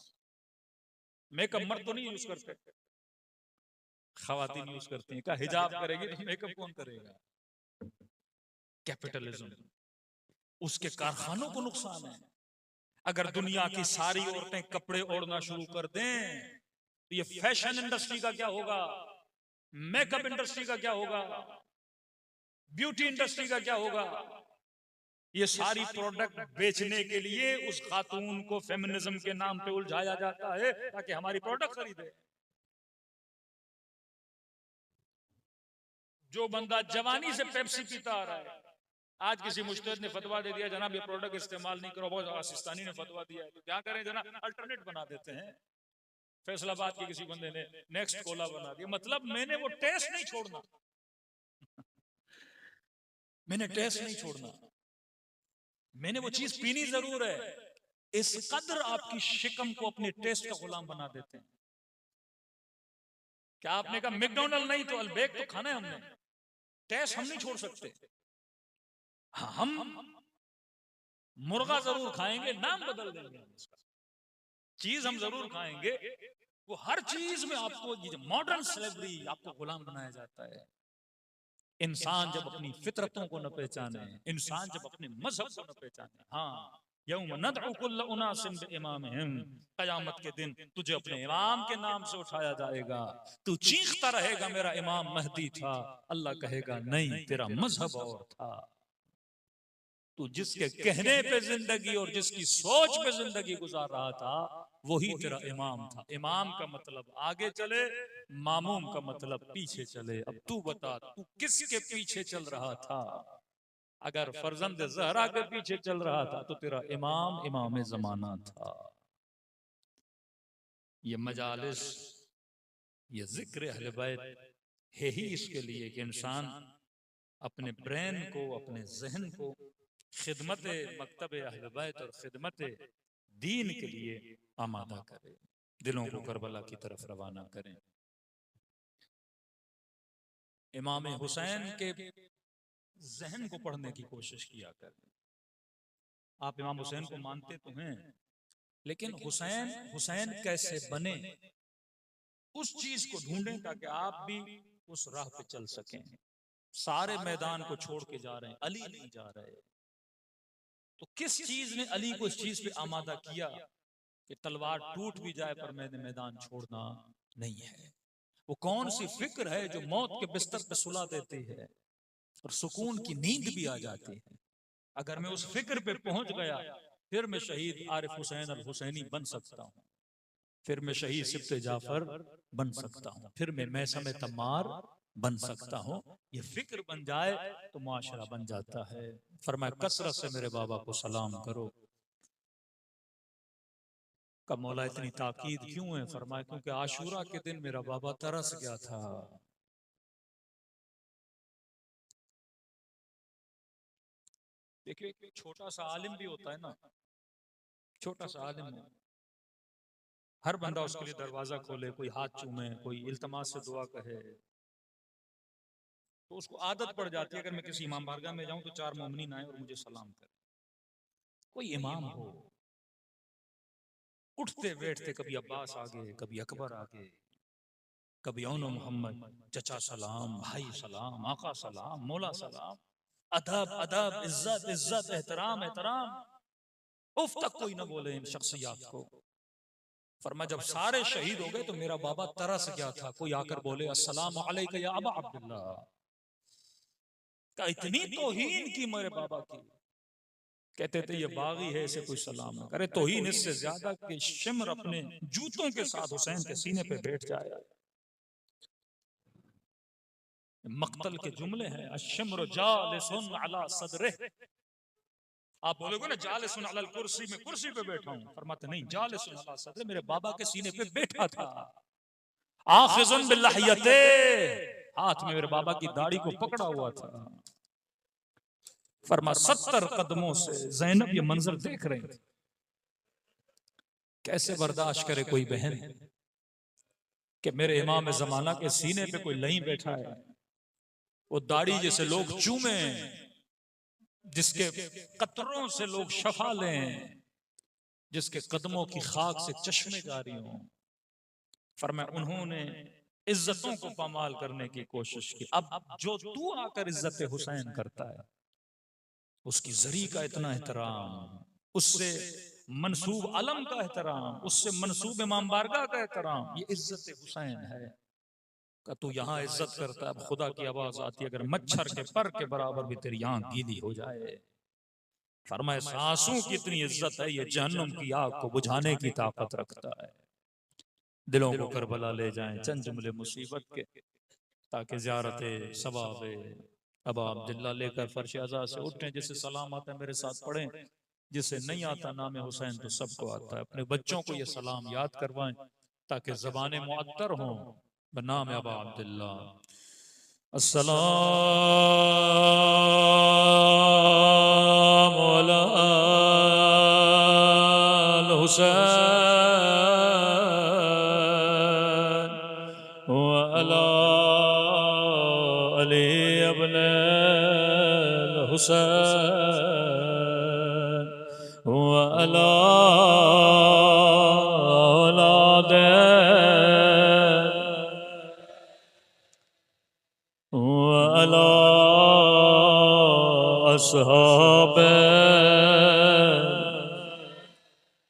मेकअप मर्द तो नहीं यूज करते, खवातीन यूज करती हैं। क्या हिजाब करेगी तो मेकअप कौन करेगा? कैपिटलिज्म। उसके कारखानों को नुकसान है। अगर दुनिया की सारी औरतें कपड़े ओढ़ना शुरू कर दें, तो ये फैशन इंडस्ट्री का क्या होगा, मेकअप इंडस्ट्री का क्या होगा, ब्यूटी इंडस्ट्री का क्या होगा? ये सारी प्रोडक्ट बेचने के लिए उस खातून को फेमिनिज्म के नाम पे उलझाया जाता है ताकि हमारी प्रोडक्ट खरीदे। जो बंदा जवानी से पेप्सी पीता आ रहा है, आज किसी मुज्तहिद ने फतवा दे दिया, जनाब ये प्रोडक्ट इस्तेमाल नहीं करो, बहुत पाकिस्तानी ने फतवा दिया है, तो क्या करें जनाब, अल्टरनेट बना देते हैं। फैसलाबाद के किसी बंदे ने नेक्स्ट कोला बना दिया। मतलब मैंने वो टेस्ट नहीं छोड़ना, मैंने टेस्ट नहीं छोड़ना, मैंने वो चीज पीनी जरूर है। इस कदर आपकी शिकम को अपने टेस्ट का गुलाम बना देते हैं। क्या आपने कहा मैकडॉनल्ड नहीं तो अल्बेक तो खाना है हमने, टेस्ट हम नहीं छोड़ सकते। हाँ, हम मुर्गा जरूर खाएंगे, नाम बदल देंगे, चीज हम जरूर खाएंगे। वो हर चीज में आपको मॉडर्न स्लेवरी, आपको गुलाम बनाया जाता है। इंसान जब अपनी फितरतों को न पहचाने, इंसान जब अपने मजहब को न पहचाने, हाँ, यौम नदउ कुल्ल उनासिन बिइमामिहिम, क़यामत के दिन तुझे अपने इमाम के नाम से उठाया जाएगा, तू चीखता रहेगा मेरा इमाम महदी था, अल्लाह कहेगा नहीं तेरा मजहब और था। तू जिसके कहने पे जिंदगी और जिसकी सोच पे जिंदगी गुजार रहा था, वही तेरा इमाम था। इमाम का मतलब आगे चले, मामूम का मतलब पीछे चले। अब तू बता, तू किसके पीछे चल रहा था? अगर फर्जंद ज़हरा के पीछे चल रहा था तो तेरा इमाम इमाम ज़माना था। ये मजालिस, ये जिक्र अहले बैत है ही इसके लिए कि इंसान अपने ब्रेन को, अपने जहन को खिदमत मकतब अहले बैत और खिदमत दीन के लिए आमादा करे, दिलों को करबला की तरफ रवाना करें। इमाम हुसैन के जहन को पढ़ने की कोशिश किया करें। आप इमाम हुसैन को मानते तो हैं, लेकिन हुसैन हुसैन कैसे बने उस चीज को ढूंढें ताकि आप भी उस राह पे चल सकें। सारे मैदान को छोड़ के जा रहे हैं, अली नहीं जा रहे, तो किस चीज ने अली को इस चीज पे आमादा किया कि तलवार टूट भी जाए पर मैंने मैदान छोड़ना नहीं है? वो कौन सी फिक्र है जो मौत के बिस्तर पे सुला देती है और सुकून की नींद भी आ जाती है? अगर मैं उस फिक्र पे पहुंच गया फिर मैं शहीद आरिफ हुसैन अल हुसैनी बन सकता हूं, फिर मैं शहीद सिब्ते जाफर बन सकता हूं, फिर मैं मैसम तम्मार बन सकता हूं। ये फिक्र बन जाए तो मुआशरा बन जाता है। फरमाया कसरत से मेरे बाबा को सलाम करो। का मौला इतनी ताकीद क्यों है? फरमाया क्योंकि आशूरा के दिन मेरा बाबा तरस गया था। देखिए एक छोटा सा आलिम भी होता है ना, छोटा सा आलिम हो, हर बंदा उसके लिए दरवाजा खोले, कोई हाथ चूमे, कोई इल्तमास से दुआ कहे, तो उसको आदत पड़ जाती है अगर मैं किसी इमाम बारगाह में जाऊं तो 4 मोमिनीन आए और मुझे सलाम करें। कोई इमाम हो, उठते बैठते कभी अब्बास आगे, कभी अकबर आगे, कभी औनो मोहम्मद, चचा सलाम, भाई सलाम, आका सलाम, मौला सलाम, अदब अदब, इज्जत इज्जत, एहतराम एहतराम, उफ तक कोई ना बोले इन शख्सियात को। फरमा जब सारे शहीद हो गए तो मेरा बाबा तरस गया था, कोई आकर बोले अस्सलाम अलैका या अबा अब्दुल्लाह। का इतनी तौहीन की मेरे बाबा की, कहते थे ये बागी है, इसे कोई सलाम ना करे। तौहीन इससे ज्यादा कि शिमर अपने जूतों के साथ हुसैन के सीने पे बैठ जाए। मक्तल के जुमले हैं, अश्शिम्र जालिसुन अला सदरिह। आप बोलोगे ना जालिसुन अला कुर्सी, में कुर्सी पे बैठा हूं, फरमाते नहीं, जालिसुन अला सदरिह, मेरे बाबा के सीने पे बैठा था। आखिजुन बिल्लहियते, हाथ में मेरे बाबा की दाढ़ी को पकड़ा हुआ था। फरमा 70 कदमों से ज़ैनब ये मंजर देख रही थी। कैसे बर्दाश्त करे कोई बहन कि मेरे इमाम जमाना के सीने पे कोई लही बैठा है, वो दाढ़ी जैसे लोग चूमे, जिसके कतरों से लोग शफा लें, जिसके कदमों की खाक से चश्मे जारी हों। फरमाया उन्होंने इज्जतों को पामाल करने की कोशिश की। अब जो तू आकर इज्जत हुसैन करता है, उसकी जरी का इतना एहतराम, उससे मनसूब अलम का एहतराम, उससे मनसूब इमाम बारगाह का एहतराम, ये इज्जत हुसैन है। का तू यहाँ इज्जत करता है, खुदा की आवाज आती है अगर मच्छर के पर के बराबर भी तेरी आंख गीली हो जाए। फरमाए सांसों की इतनी इज्जत है, ये जहन्नुम की आग को बुझाने की ताकत रखता है। दिलों को करबला ले जाएं चंद जुमले मुसीबत के, ताकि ज़ियारत सवाब अबा अब्दुल्ला लेकर फर्श अज़ा से उठें। जिसे सलाम आता है मेरे साथ पढ़ें, जिसे नहीं आता नाम हुसैन तो सबको आता है। अपने बच्चों को ये सलाम याद करवाएं ताकि ज़बानें मुअत्तर हों बनाम अबा अब्दुल्ला। अस्सलाम अला हुसैन व अला अली इब्न हुसैन व अला औलाद व अला अस्हाब,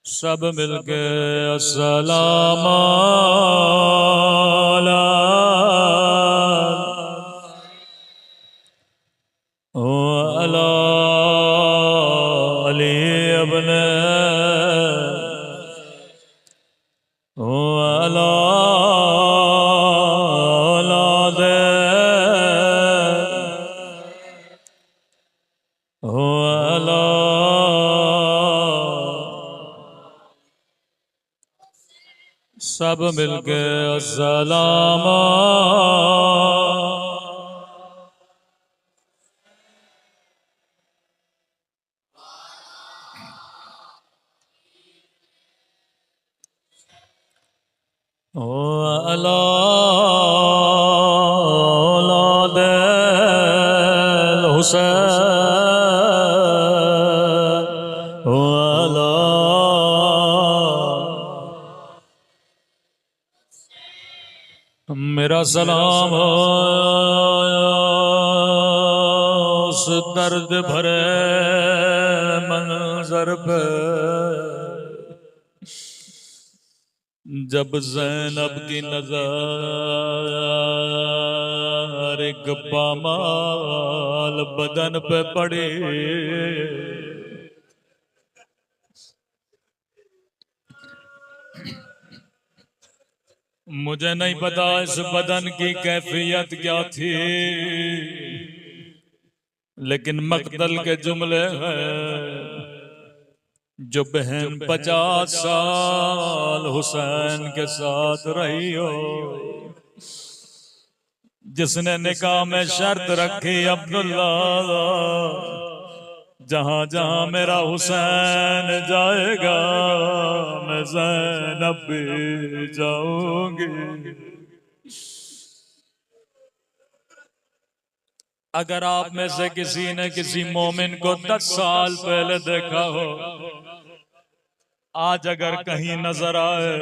सब मिलके अस्सलाम अला अली इब्न अला औलाद अला सब मिलके अस्सलाम अला औलाद हुसैन वाला मेरा सलाम हो उस दर्द भरे मंजर पे जब ज़ैनब की नजर एक पामाल बदन पे पड़ी। मुझे नहीं पता इस बदन की कैफियत क्या थी, लेकिन मकतल के जुमले हैं जो बहन 50 साल हुसैन के साथ रही हो, जिसने निकाह में शर्त रखी अब्दुल्ला जहां जहां मेरा हुसैन जाएगा मैं ज़ैनब भी जाऊंगी। अगर आप में से किसी ने किसी मोमिन को 10 साल पहले देखा हो, आज अगर कहीं नजर आए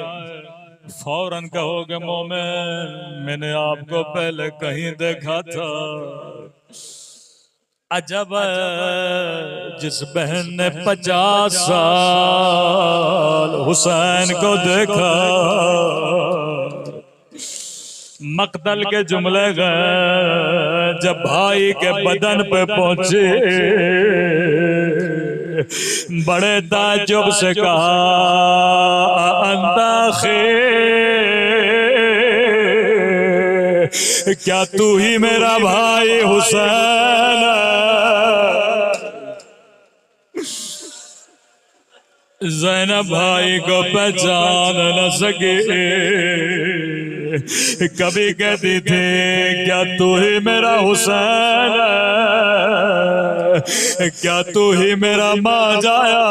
फौरन कहोगे मोमिन मैंने आपको पहले कहीं देखा था। अजब जिस बहन ने 50 साल हुसैन को देखा, मकतल के जुमले गए जब भाई के बदन पे पहुंचे, बड़े ताज्जुब से कहा अंता खैर, क्या तू ही मेरा भाई हुसैन? ज़ैनब भाई को पहचान न सके, कभी कहती थी क्या तू ही मेरा हुसैन, क्या तू ही मेरा माँ जाया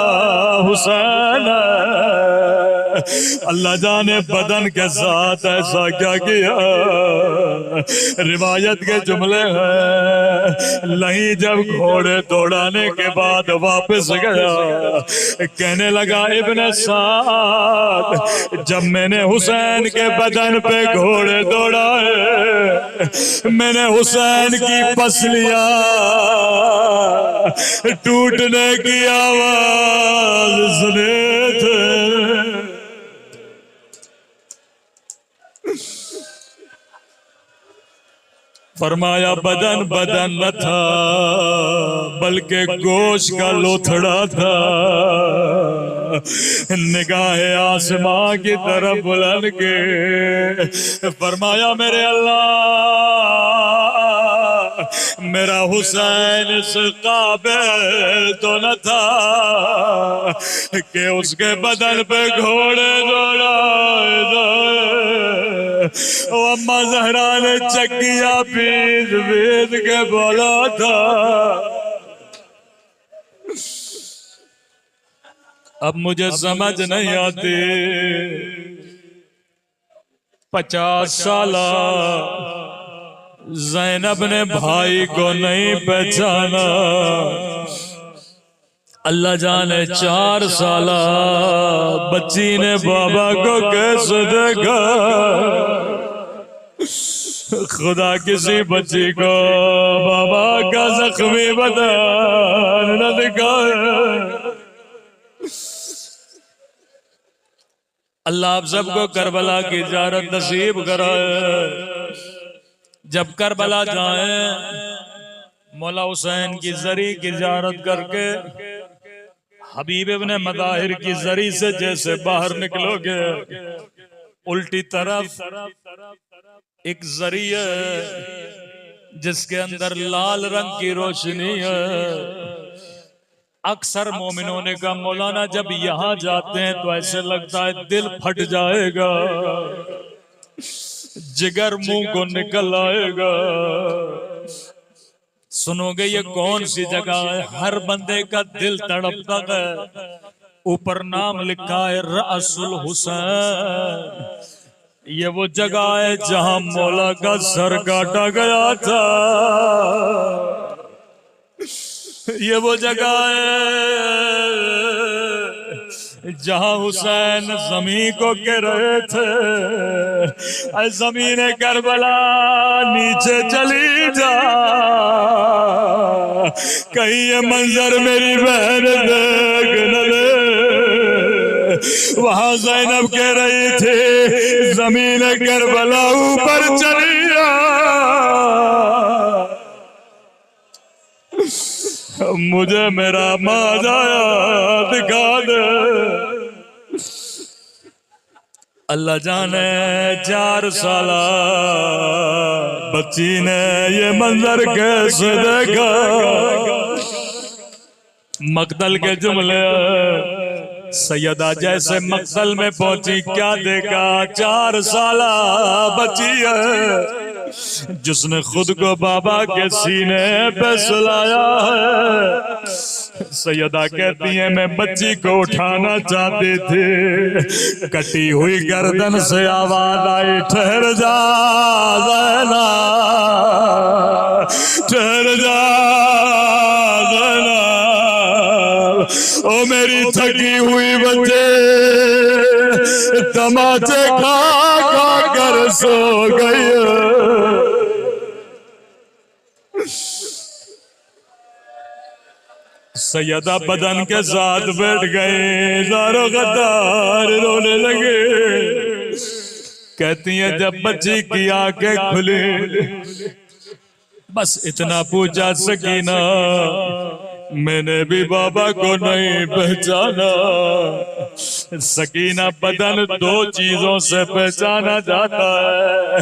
हुसैन। अल्लाह जाने बदन के साथ ऐसा क्या किया। रिवायत के जुमले हैं नहीं जब घोड़े दौड़ाने के बाद वापस गया, कहने लगा इब्ने साद जब मैंने हुसैन के बदन पे घोड़े दौड़ाए, मैंने हुसैन की पसलियां टूटने की आवाज सुने थे। फरमाया बदन बदन न था बल्कि गोश्त का लोथड़ा था। निगाहे आसमां की तरफ बुलंद के फरमाया मेरे अल्लाह मेरा हुसैन इस काबिल तो न था कि उसके बदन पे घोड़े दौड़ाए। अम्मा ज़हरा ने चक्किया पीस पीस के बोला था। अब मुझे समझ नहीं आती 50 साल ज़ैनब ने भाई को नहीं पहचाना, अल्लाह जाने 4 साल बच्ची ने बाबा को कैसे देखा। खुदा किसी बच्ची को बाबा का जख्मी बदन न दिखाए। अल्लाह आप सबको करबला की ज़ियारत नसीब कराए। जब करबला जाए मौला हुसैन की जरी की ज़ियारत करके हबीब इब्ने मदाहिर की जरी से जैसे बाहर निकलोगे, उल्टी तरफ एक जरी है जिसके अंदर लाल रंग की रोशनी है। अक्सर मोमिनों ने कहा मौलाना जब यहाँ जाते हैं तो ऐसे लगता है दिल फट जाएगा, जिगर मुंह को निकल आएगा। सुनोगे ये कौन सी जगह है? हर बंदे का दिल तड़पता है। ऊपर नाम लिखा है रअसुल हुसैन। ये वो जगह है जहां मौला का सर काटा गया था। ये वो जगह है जहां हुसैन जमीन को गिर रहे थे, जमीन करबला नीचे चली जा, कहीं ये मंजर मेरी बहन देख न ले। वहां ज़ैनब कह रही थी जमीन करबला ऊपर चली जा, मुझे मेरा माजाया दिखा दे। अल्लाह जाने 4 साल बच्ची ने ये मंजर कैसे देखा। मकतल के जुमले, सैयदा जैसे मकतल में पहुंची क्या देखा, 4 साल बच्ची है जिसने खुद को बाबा के सीने पे सुलाया है। सैयदा कहती है मैं बच्ची को उठाना चाहती थी, कटी हुई गर्दन से आवाज आई ठहर जा ज़ैनब, ठहर जा ज़ैनब, ओ मेरी थकी हुई बच्चे तमाचे खा खा कर सो गई। सैयदा बदन के साथ बैठ गए, ज़ारो गद्दार रोने लगे। कहती है जब बच्ची की आंखें खुली, बस इतना पूछा सकीना मैंने भी बाबा को नहीं पहचाना। सकीना बदन 2 चीजों से पहचाना जाता है,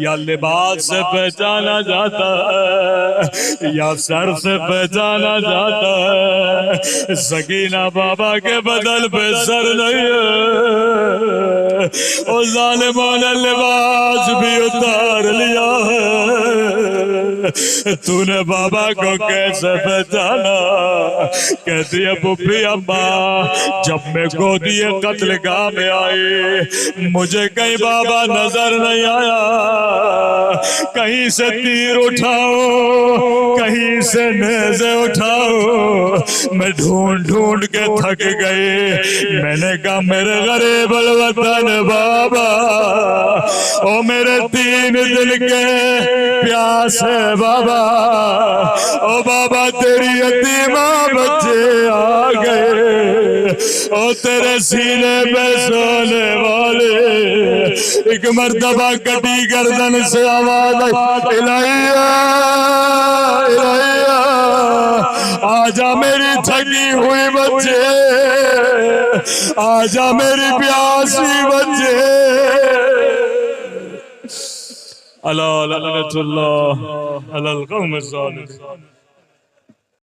या लिबास से पहचाना जाता है या सर से पहचाना जाता है। सकीना बाबा के बदल पे सर नहीं है, और जालिमों ने लिबास भी उतार लिया है, तूने बाबा को कैसे पहचाना। कहती है पुप्पी अम्मा जब मैं गोदी कत्लगाह में आई मुझे कहीं बाबा नजर नहीं आया, कहीं से तीर उठाओ कहीं से नेज़े उठाओ, मैं ढूंढ ढूंढ के थक गई। मैंने कहा मेरे गरीब वतन बाबा, ओ मेरे 3 दिल के प्यास है बाबा, ओ बाबा तेरी यतीमा बच्चे आ गए, ओ तेरे सीने पे सोने वाले। एक मर्तबा कटी गर्दन से आवाज आई इलाहिया इलाहिया, आजा मेरी थकी हुई बच्चे, आजा मेरी प्यासी बच्चे। अला लअनतुल्लाह अलल कौम ज़ालिम।